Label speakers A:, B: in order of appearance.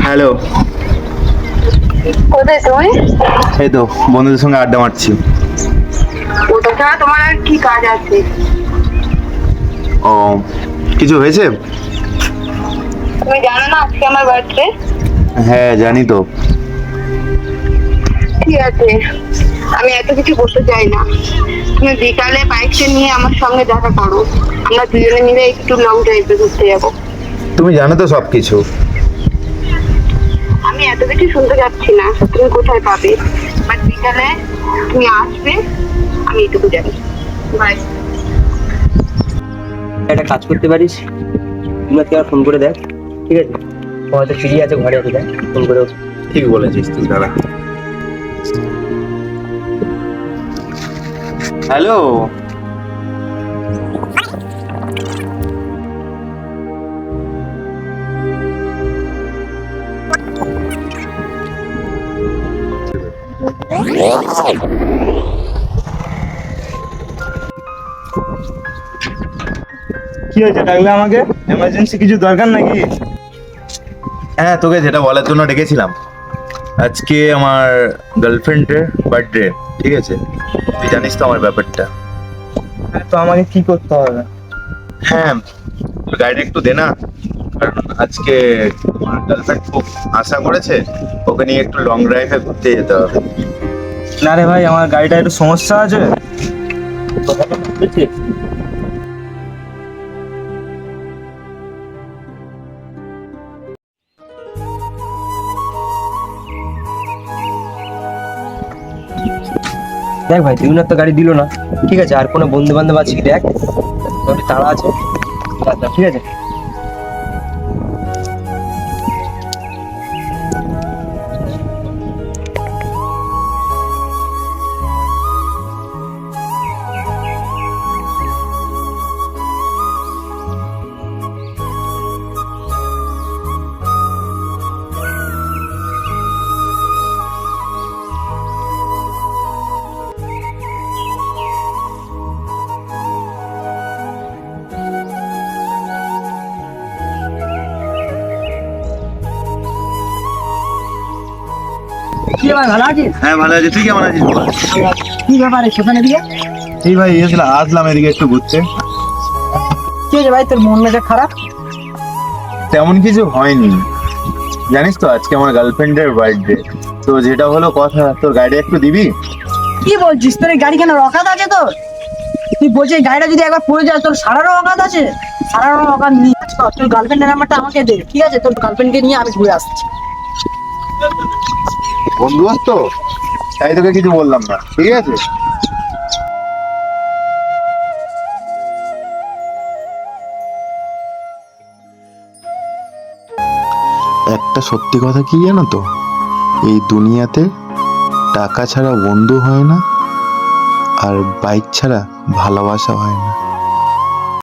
A: Hello,
B: কোথায় তুমি?
A: এই তো বন্ধুদের সঙ্গে আড্ডা মারছি।
B: ওটা ছাড়া তোমার আর কি কাজ আছে?
A: ও, কিছু হয়েছে?
B: তুমি জানো না আজকে আমার বার্থডে?
A: হ্যাঁ জানি তো।
B: ঠিক আছে, আমি এত কিছু বলতে চাই না। তুমি বিকালে বাইকটা নিয়ে আমার সঙ্গে দেখা করো, আমরা দুজনে মিলে একটু লং ড্রাইভে ঘুরতে যাবো।
A: তুমি জানো তো সবকিছু।
B: আমি এত কিছু শুনতে যাচ্ছি না, তুমি কোথায় পাবে, বাট বিকালে তুমি আসবে, আমি এটুকু জানি। বাই।
C: একটা কাজ করতে পারিস, তুমি আজকে ফোন করে দেখ, ঠিক আছে? হয়তো ফ্রি আছে, ঘরে আছে, দেখ ফোন করে।
A: ঠিক বলেছিস তুই, দাঁড়া। হ্যালো,
D: কি হয়েছে, ডাকলে আমাকে? এমার্জেন্সি কিছু দরকার নাকি?
A: হ্যাঁ তোকে যেটা বলার জন্য ডেকেছিলাম, আজকে আমার গার্লফ্রেন্ডের বার্থডে, ঠিক আছে? তুই জানিস তো আমার ব্যাপারটা।
D: হ্যাঁ, তো আমাকে কি করতে হবে?
A: হ্যাঁ, তোর গাড়িটা একটু দে না, কারণ আজকে আমার গার্লফ্রেন্ড খুব আশা করেছে, ওকে নিয়ে একটু লং ড্রাইভে ঘুরতে যেতে হবে।
D: না রে ভাই, আমার গাড়িটা একটু সমস্যা আছে।
C: বুঝছিস? দেখ ভাই, দিউনার তো গাড়ি দিল না, ঠিক আছে? আর কোনো বন্ধু বান্ধব আছে কি দেখ, তবে তারা আছে, ঠিক আছে? কি ভাই, ভালো আছিস?
A: হ্যাঁ ভালো আছি, তুই কেমন আছিস বল?
C: কি ব্যাপারে সেখানে দিয়ে?
A: এই ভাই আসলাম এদিকে একটু ঘুরতে।
C: কি হয়েছে ভাই, তোর মন মেজাজ খারাপ?
A: তেমন কিছু হয়নি, জানিস তো আজকে আমার গার্লফ্রেন্ডের বার্থডে, তো যেটা হলো কথা, তোর গাড়িটা একটু দিবি?
C: কি বলছিস, তোর এই গাড়ি কেন রকাত আছে তোর? তুই বলছিস গাড়িটা যদি একবার পড়ে যায় তোর সারারও অকাত আছে? সারারও অকাত নিয়ে তোর গার্লফ্রেন্ডের নাম্বারটা আমাকে দে, ঠিক আছে? তোর গার্লফ্রেন্ডকে নিয়ে আমি ঘুরে আসছি।
A: বন্ধু তো, তাই তোকে কিছু বললাম না, ঠিক আছে? একটা সত্যি কথা কি জানো তো, এই দুনিয়াতে টাকা ছাড়া বন্ধু হয় না, আর বাইক ছাড়া ভালোবাসা হয় না।